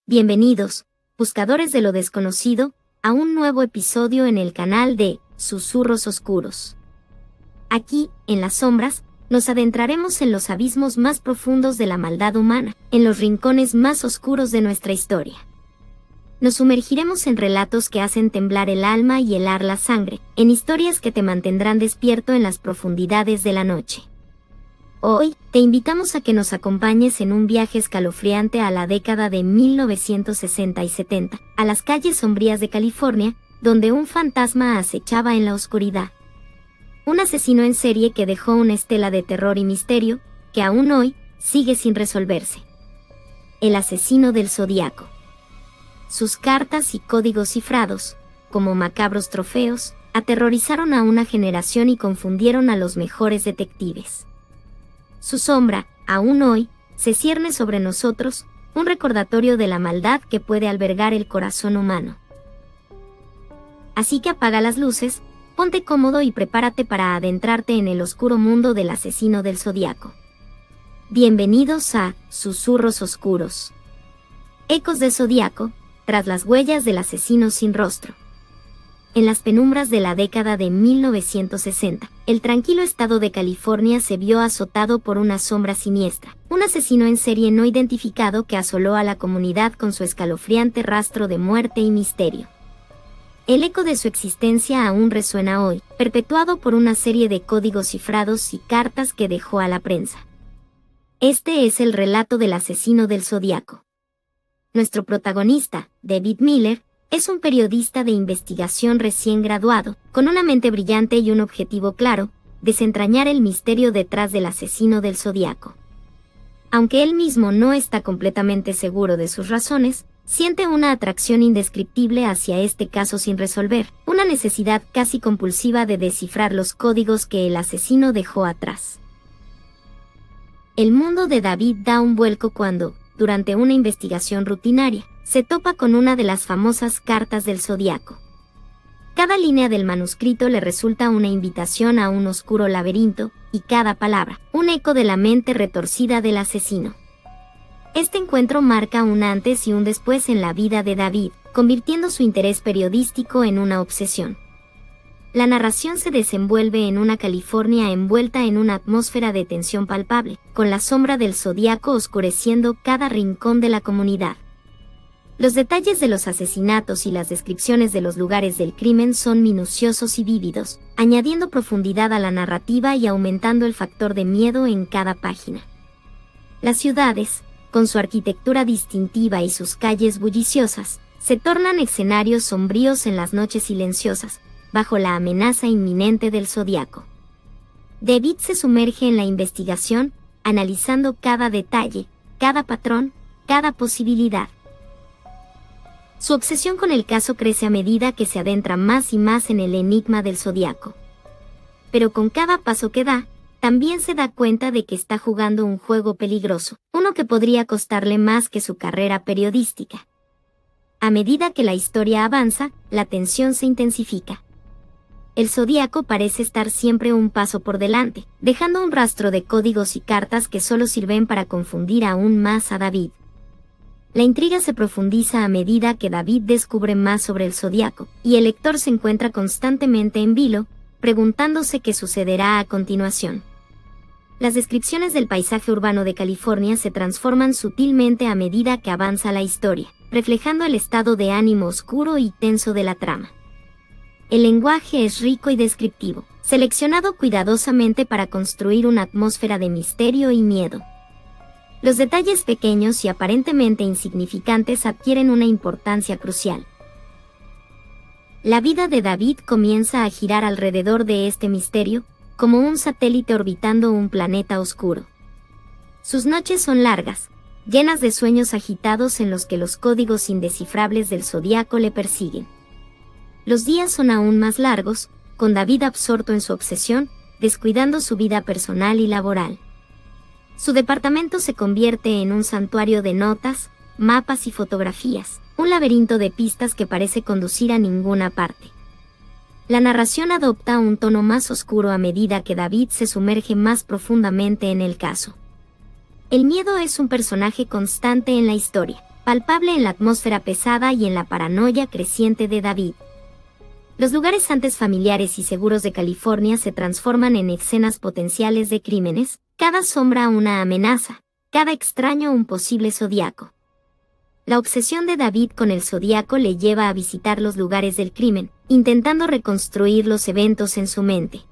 Bienvenidos, buscadores de lo desconocido, a un nuevo episodio en el canal de Susurros Oscuros. Aquí, en las sombras, nos adentraremos en los abismos más profundos de la maldad humana, en los rincones más oscuros de nuestra historia. Nos sumergiremos en relatos que hacen temblar el alma y helar la sangre, en historias que te mantendrán despierto en las profundidades de la noche. Hoy, te invitamos a que nos acompañes en un viaje escalofriante a la década de 1960 y 70, a las calles sombrías de California, donde un fantasma acechaba en la oscuridad. Un asesino en serie que dejó una estela de terror y misterio, que aún hoy sigue sin resolverse. El asesino del Zodíaco. Sus cartas y códigos cifrados, como macabros trofeos, aterrorizaron a una generación y confundieron a los mejores detectives. Su sombra, aún hoy, se cierne sobre nosotros, un recordatorio de la maldad que puede albergar el corazón humano. Así que apaga las luces, ponte cómodo y prepárate para adentrarte en el oscuro mundo del asesino del Zodíaco. Bienvenidos a Susurros Oscuros. Ecos del Zodíaco, tras las huellas del asesino sin rostro. En las penumbras de la década de 1960, el tranquilo estado de California se vio azotado por una sombra siniestra, un asesino en serie no identificado que asoló a la comunidad con su escalofriante rastro de muerte y misterio. El eco de su existencia aún resuena hoy, perpetuado por una serie de códigos cifrados y cartas que dejó a la prensa. Este es el relato del asesino del Zodíaco. Nuestro protagonista, David Miller, es un periodista de investigación recién graduado, con una mente brillante y un objetivo claro: desentrañar el misterio detrás del asesino del Zodíaco. Aunque él mismo no está completamente seguro de sus razones, siente una atracción indescriptible hacia este caso sin resolver, una necesidad casi compulsiva de descifrar los códigos que el asesino dejó atrás. El mundo de David da un vuelco cuando, durante una investigación rutinaria, se topa con una de las famosas cartas del Zodíaco. Cada línea del manuscrito le resulta una invitación a un oscuro laberinto, y cada palabra, un eco de la mente retorcida del asesino. Este encuentro marca un antes y un después en la vida de David, convirtiendo su interés periodístico en una obsesión. La narración se desenvuelve en una California envuelta en una atmósfera de tensión palpable, con la sombra del Zodíaco oscureciendo cada rincón de la comunidad. Los detalles de los asesinatos y las descripciones de los lugares del crimen son minuciosos y vívidos, añadiendo profundidad a la narrativa y aumentando el factor de miedo en cada página. Las ciudades, con su arquitectura distintiva y sus calles bulliciosas, se tornan escenarios sombríos en las noches silenciosas, bajo la amenaza inminente del Zodíaco. David se sumerge en la investigación, analizando cada detalle, cada patrón, cada posibilidad. Su obsesión con el caso crece a medida que se adentra más y más en el enigma del Zodíaco. Pero con cada paso que da, también se da cuenta de que está jugando un juego peligroso, uno que podría costarle más que su carrera periodística. A medida que la historia avanza, la tensión se intensifica. El Zodíaco parece estar siempre un paso por delante, dejando un rastro de códigos y cartas que solo sirven para confundir aún más a David. La intriga se profundiza a medida que David descubre más sobre el Zodíaco, y el lector se encuentra constantemente en vilo, preguntándose qué sucederá a continuación. Las descripciones del paisaje urbano de California se transforman sutilmente a medida que avanza la historia, reflejando el estado de ánimo oscuro y tenso de la trama. El lenguaje es rico y descriptivo, seleccionado cuidadosamente para construir una atmósfera de misterio y miedo. Los detalles pequeños y aparentemente insignificantes adquieren una importancia crucial. La vida de David comienza a girar alrededor de este misterio, como un satélite orbitando un planeta oscuro. Sus noches son largas, llenas de sueños agitados en los que los códigos indescifrables del Zodíaco le persiguen. Los días son aún más largos, con David absorto en su obsesión, descuidando su vida personal y laboral. Su departamento se convierte en un santuario de notas, mapas y fotografías, un laberinto de pistas que parece conducir a ninguna parte. La narración adopta un tono más oscuro a medida que David se sumerge más profundamente en el caso. El miedo es un personaje constante en la historia, palpable en la atmósfera pesada y en la paranoia creciente de David. Los lugares antes familiares y seguros de California se transforman en escenas potenciales de crímenes, cada sombra una amenaza, cada extraño un posible zodiaco. La obsesión de David con el zodiaco le lleva a visitar los lugares del crimen, intentando reconstruir los eventos en su mente.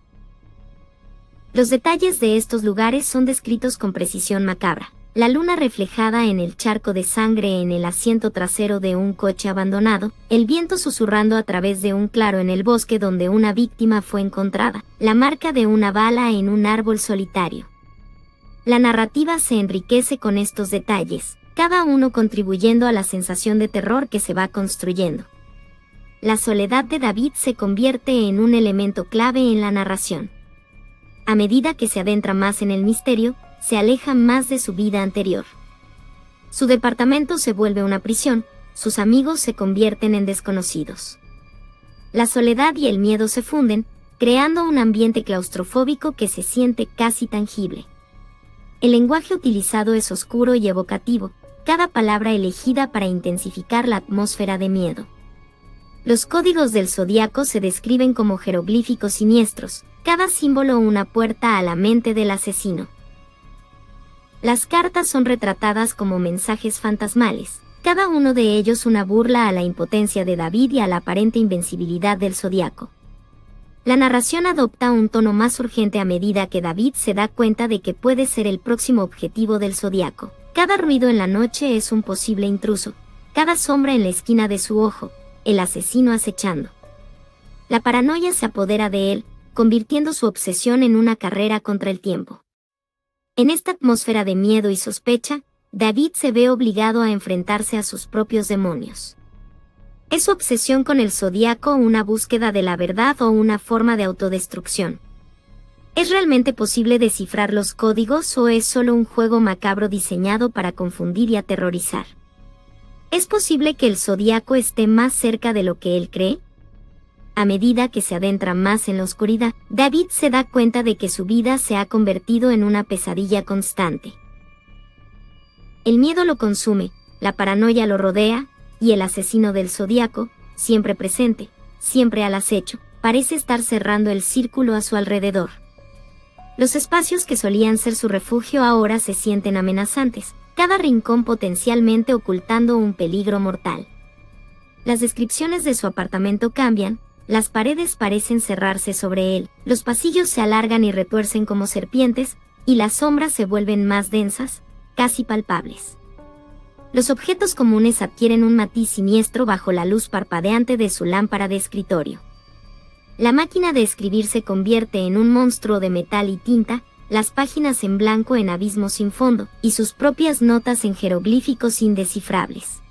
Los detalles de estos lugares son descritos con precisión macabra. La luna reflejada en el charco de sangre en el asiento trasero de un coche abandonado, el viento susurrando a través de un claro en el bosque donde una víctima fue encontrada, la marca de una bala en un árbol solitario. La narrativa se enriquece con estos detalles, cada uno contribuyendo a la sensación de terror que se va construyendo. La soledad de David se convierte en un elemento clave en la narración. A medida que se adentra más en el misterio, se aleja más de su vida anterior. Su departamento se vuelve una prisión, sus amigos se convierten en desconocidos. La soledad y el miedo se funden, creando un ambiente claustrofóbico que se siente casi tangible. El lenguaje utilizado es oscuro y evocativo, cada palabra elegida para intensificar la atmósfera de miedo. Los códigos del zodiaco se describen como jeroglíficos siniestros, cada símbolo una puerta a la mente del asesino. Las cartas son retratadas como mensajes fantasmales, cada uno de ellos una burla a la impotencia de David y a la aparente invencibilidad del zodiaco. La narración adopta un tono más urgente a medida que David se da cuenta de que puede ser el próximo objetivo del zodiaco. Cada ruido en la noche es un posible intruso, cada sombra en la esquina de su ojo, el asesino acechando. La paranoia se apodera de él, convirtiendo su obsesión en una carrera contra el tiempo. En esta atmósfera de miedo y sospecha, David se ve obligado a enfrentarse a sus propios demonios. ¿Es su obsesión con el zodiaco una búsqueda de la verdad o una forma de autodestrucción? ¿Es realmente posible descifrar los códigos o es solo un juego macabro diseñado para confundir y aterrorizar? ¿Es posible que el zodiaco esté más cerca de lo que él cree? A medida que se adentra más en la oscuridad, David se da cuenta de que su vida se ha convertido en una pesadilla constante. El miedo lo consume, la paranoia lo rodea, y el asesino del zodiaco, siempre presente, siempre al acecho, parece estar cerrando el círculo a su alrededor. Los espacios que solían ser su refugio ahora se sienten amenazantes, cada rincón potencialmente ocultando un peligro mortal. Las descripciones de su apartamento cambian, las paredes parecen cerrarse sobre él, los pasillos se alargan y retuercen como serpientes, y las sombras se vuelven más densas, casi palpables. Los objetos comunes adquieren un matiz siniestro bajo la luz parpadeante de su lámpara de escritorio. La máquina de escribir se convierte en un monstruo de metal y tinta, las páginas en blanco en abismos sin fondo, y sus propias notas en jeroglíficos indescifrables.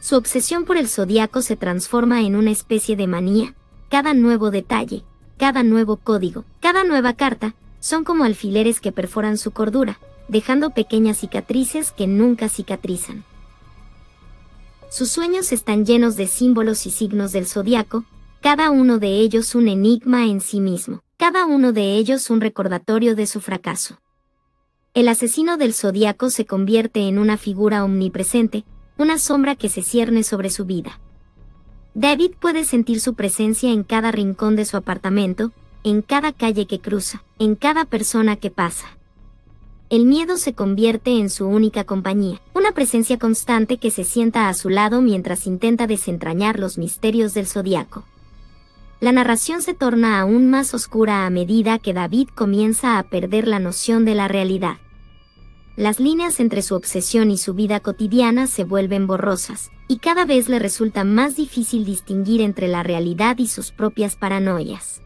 Su obsesión por el zodiaco se transforma en una especie de manía, cada nuevo detalle, cada nuevo código, cada nueva carta, son como alfileres que perforan su cordura, dejando pequeñas cicatrices que nunca cicatrizan. Sus sueños están llenos de símbolos y signos del zodiaco, cada uno de ellos un enigma en sí mismo, cada uno de ellos un recordatorio de su fracaso. El asesino del zodiaco se convierte en una figura omnipresente, una sombra que se cierne sobre su vida. David puede sentir su presencia en cada rincón de su apartamento, en cada calle que cruza, en cada persona que pasa. El miedo se convierte en su única compañía, una presencia constante que se sienta a su lado mientras intenta desentrañar los misterios del zodiaco. La narración se torna aún más oscura a medida que David comienza a perder la noción de la realidad. Las líneas entre su obsesión y su vida cotidiana se vuelven borrosas, y cada vez le resulta más difícil distinguir entre la realidad y sus propias paranoias.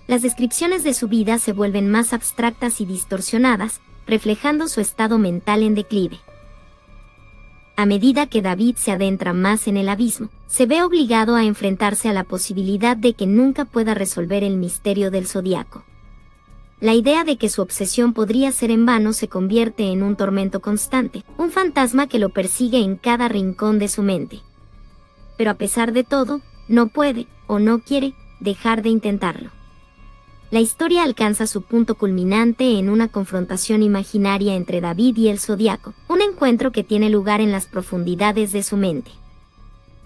Las descripciones de su vida se vuelven más abstractas y distorsionadas, reflejando su estado mental en declive. A medida que David se adentra más en el abismo, se ve obligado a enfrentarse a la posibilidad de que nunca pueda resolver el misterio del zodiaco. La idea de que su obsesión podría ser en vano se convierte en un tormento constante, un fantasma que lo persigue en cada rincón de su mente. Pero a pesar de todo, no puede, o no quiere, dejar de intentarlo. La historia alcanza su punto culminante en una confrontación imaginaria entre David y el Zodíaco, un encuentro que tiene lugar en las profundidades de su mente.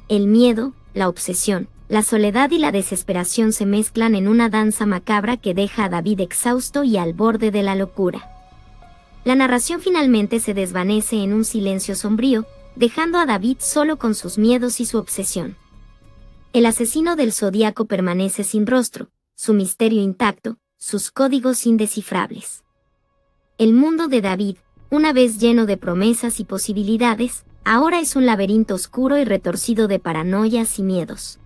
El miedo, la obsesión, la soledad y la desesperación se mezclan en una danza macabra que deja a David exhausto y al borde de la locura. La narración finalmente se desvanece en un silencio sombrío, dejando a David solo con sus miedos y su obsesión. El asesino del Zodíaco permanece sin rostro, su misterio intacto, sus códigos indescifrables. El mundo de David, una vez lleno de promesas y posibilidades, ahora es un laberinto oscuro y retorcido de paranoias y miedos.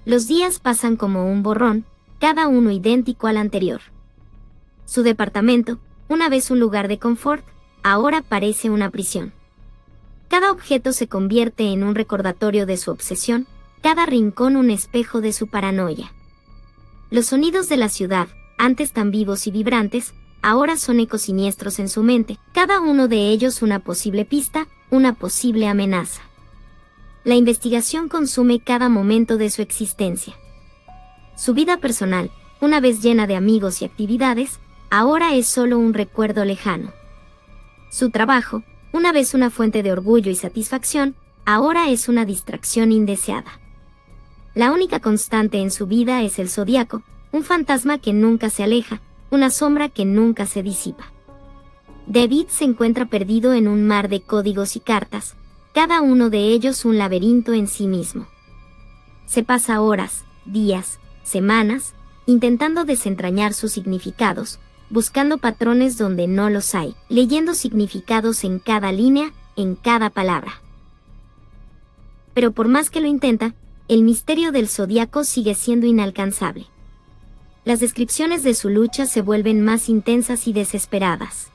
Los días pasan como un borrón, cada uno idéntico al anterior. Su departamento, una vez un lugar de confort, ahora parece una prisión. Cada objeto se convierte en un recordatorio de su obsesión, cada rincón un espejo de su paranoia. Los sonidos de la ciudad, antes tan vivos y vibrantes, ahora son ecos siniestros en su mente, cada uno de ellos una posible pista, una posible amenaza. La investigación consume cada momento de su existencia. Su vida personal, una vez llena de amigos y actividades, ahora es solo un recuerdo lejano. Su trabajo, una vez una fuente de orgullo y satisfacción, ahora es una distracción indeseada. La única constante en su vida es el Zodíaco, un fantasma que nunca se aleja, una sombra que nunca se disipa. David se encuentra perdido en un mar de códigos y cartas, cada uno de ellos un laberinto en sí mismo. Se pasa horas, días, semanas, intentando desentrañar sus significados, buscando patrones donde no los hay, leyendo significados en cada línea, en cada palabra. Pero por más que lo intenta, el misterio del Zodíaco sigue siendo inalcanzable. Las descripciones de su lucha se vuelven más intensas y desesperadas.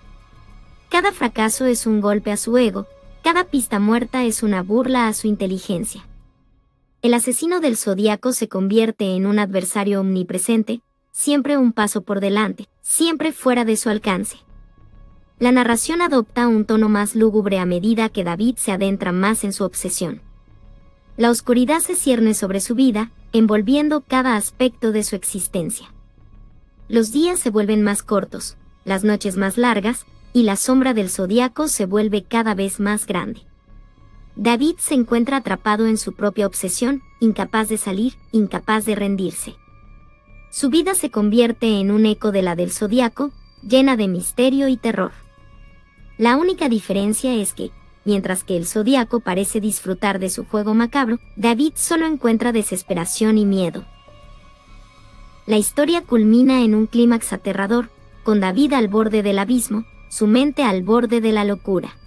Cada fracaso es un golpe a su ego, cada pista muerta es una burla a su inteligencia. El asesino del Zodíaco se convierte en un adversario omnipresente, siempre un paso por delante, siempre fuera de su alcance. La narración adopta un tono más lúgubre a medida que David se adentra más en su obsesión. La oscuridad se cierne sobre su vida, envolviendo cada aspecto de su existencia. Los días se vuelven más cortos, las noches más largas, y la sombra del Zodíaco se vuelve cada vez más grande. David se encuentra atrapado en su propia obsesión, incapaz de salir, incapaz de rendirse. Su vida se convierte en un eco de la del Zodíaco, llena de misterio y terror. La única diferencia es que, mientras que el Zodíaco parece disfrutar de su juego macabro, David solo encuentra desesperación y miedo. La historia culmina en un clímax aterrador, con David al borde del abismo, su mente al borde de la locura.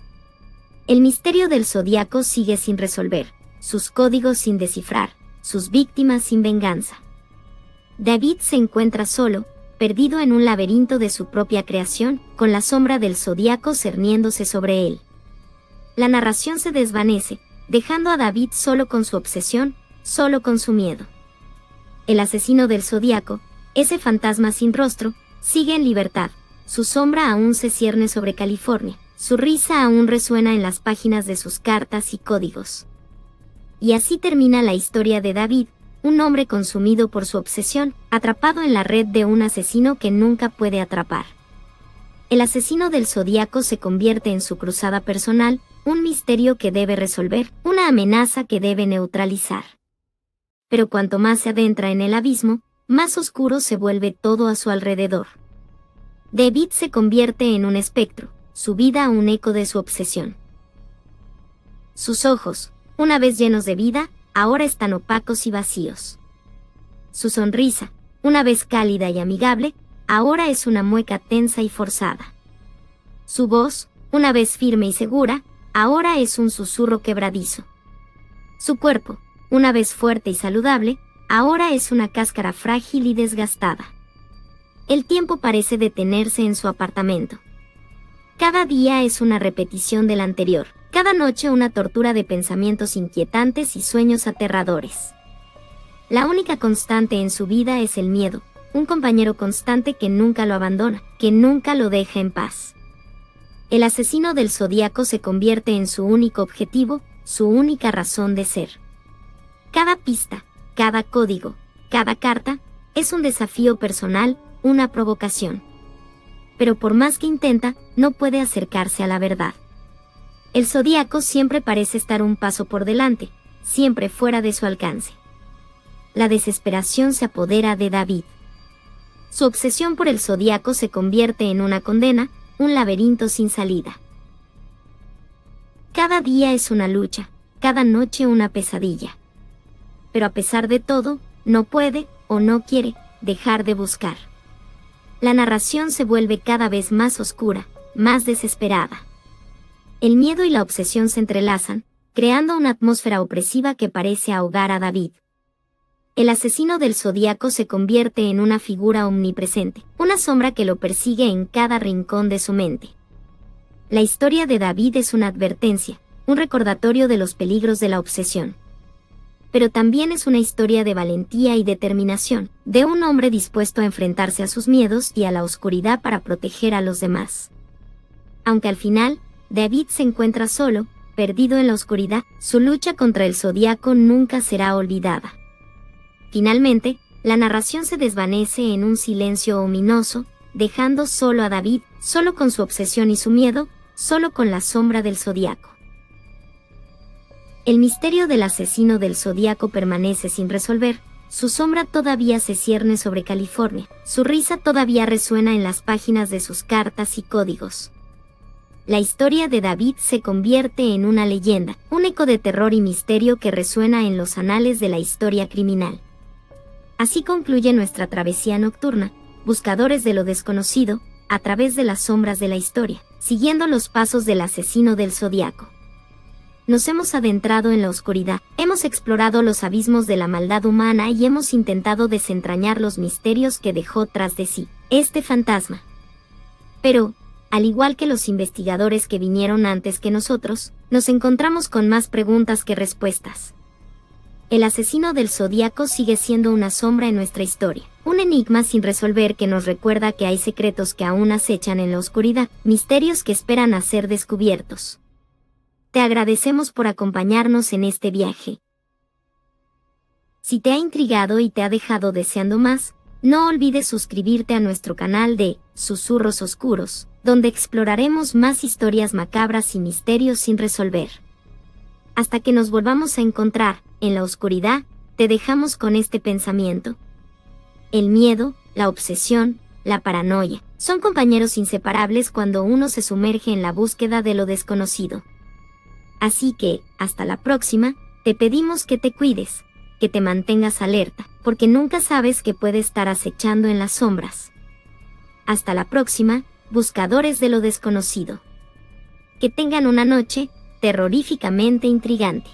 El misterio del Zodíaco sigue sin resolver, sus códigos sin descifrar, sus víctimas sin venganza. David se encuentra solo, perdido en un laberinto de su propia creación, con la sombra del Zodíaco cerniéndose sobre él. La narración se desvanece, dejando a David solo con su obsesión, solo con su miedo. El asesino del Zodíaco, ese fantasma sin rostro, sigue en libertad, su sombra aún se cierne sobre California, su risa aún resuena en las páginas de sus cartas y códigos. Y así termina la historia de David, un hombre consumido por su obsesión, atrapado en la red de un asesino que nunca puede atrapar. El asesino del Zodíaco se convierte en su cruzada personal, un misterio que debe resolver, una amenaza que debe neutralizar. Pero cuanto más se adentra en el abismo, más oscuro se vuelve todo a su alrededor. David se convierte en un espectro, su vida un eco de su obsesión. Sus ojos, una vez llenos de vida, ahora están opacos y vacíos. Su sonrisa, una vez cálida y amigable, ahora es una mueca tensa y forzada. Su voz, una vez firme y segura, ahora es un susurro quebradizo. Su cuerpo, una vez fuerte y saludable, ahora es una cáscara frágil y desgastada. El tiempo parece detenerse en su apartamento. Cada día es una repetición del anterior, cada noche una tortura de pensamientos inquietantes y sueños aterradores. La única constante en su vida es el miedo, un compañero constante que nunca lo abandona, que nunca lo deja en paz. El asesino del Zodíaco se convierte en su único objetivo, su única razón de ser. Cada pista, cada código, cada carta, Es un desafío personal, una provocación. Pero por más que intenta, no puede acercarse a la verdad. El zodíaco siempre parece estar un paso por delante, siempre fuera de su alcance. La desesperación se apodera de David. Su obsesión por el zodíaco se convierte en una condena, un laberinto sin salida. Cada día es una lucha, cada noche una pesadilla. Pero a pesar de todo, no puede, o no quiere, dejar de buscar. La narración se vuelve cada vez más oscura, más desesperada. El miedo y la obsesión se entrelazan, creando una atmósfera opresiva que parece ahogar a David. El asesino del zodíaco se convierte en una figura omnipresente, una sombra que lo persigue en cada rincón de su mente. La historia de David es una advertencia, un recordatorio de los peligros de la obsesión. Pero también es una historia de valentía y determinación, de un hombre dispuesto a enfrentarse a sus miedos y a la oscuridad para proteger a los demás. Aunque al final, David se encuentra solo, perdido en la oscuridad, su lucha contra el zodíaco nunca será olvidada. Finalmente, la narración se desvanece en un silencio ominoso, dejando solo a David, solo con su obsesión y su miedo, solo con la sombra del zodíaco. El misterio del asesino del zodíaco permanece sin resolver, su sombra todavía se cierne sobre California, su risa todavía resuena en las páginas de sus cartas y códigos. La historia de David se convierte en una leyenda, un eco de terror y misterio que resuena en los anales de la historia criminal. Así concluye nuestra travesía nocturna, buscadores de lo desconocido, a través de las sombras de la historia, siguiendo los pasos del asesino del zodíaco. Nos hemos adentrado en la oscuridad, hemos explorado los abismos de la maldad humana y hemos intentado desentrañar los misterios que dejó tras de sí este fantasma. Pero, al igual que los investigadores que vinieron antes que nosotros, nos encontramos con más preguntas que respuestas. El asesino del zodíaco sigue siendo una sombra en nuestra historia, un enigma sin resolver que nos recuerda que hay secretos que aún acechan en la oscuridad, misterios que esperan a ser descubiertos. Te agradecemos por acompañarnos en este viaje. Si te ha intrigado y te ha dejado deseando más, no olvides suscribirte a nuestro canal de Susurros Oscuros, donde exploraremos más historias macabras y misterios sin resolver. Hasta que nos volvamos a encontrar, en la oscuridad, te dejamos con este pensamiento. El miedo, la obsesión, la paranoia, son compañeros inseparables cuando uno se sumerge en la búsqueda de lo desconocido. Así que, hasta la próxima, te pedimos que te cuides, que te mantengas alerta, porque nunca sabes qué puede estar acechando en las sombras. Hasta la próxima, buscadores de lo desconocido. Que tengan una noche terroríficamente intrigante.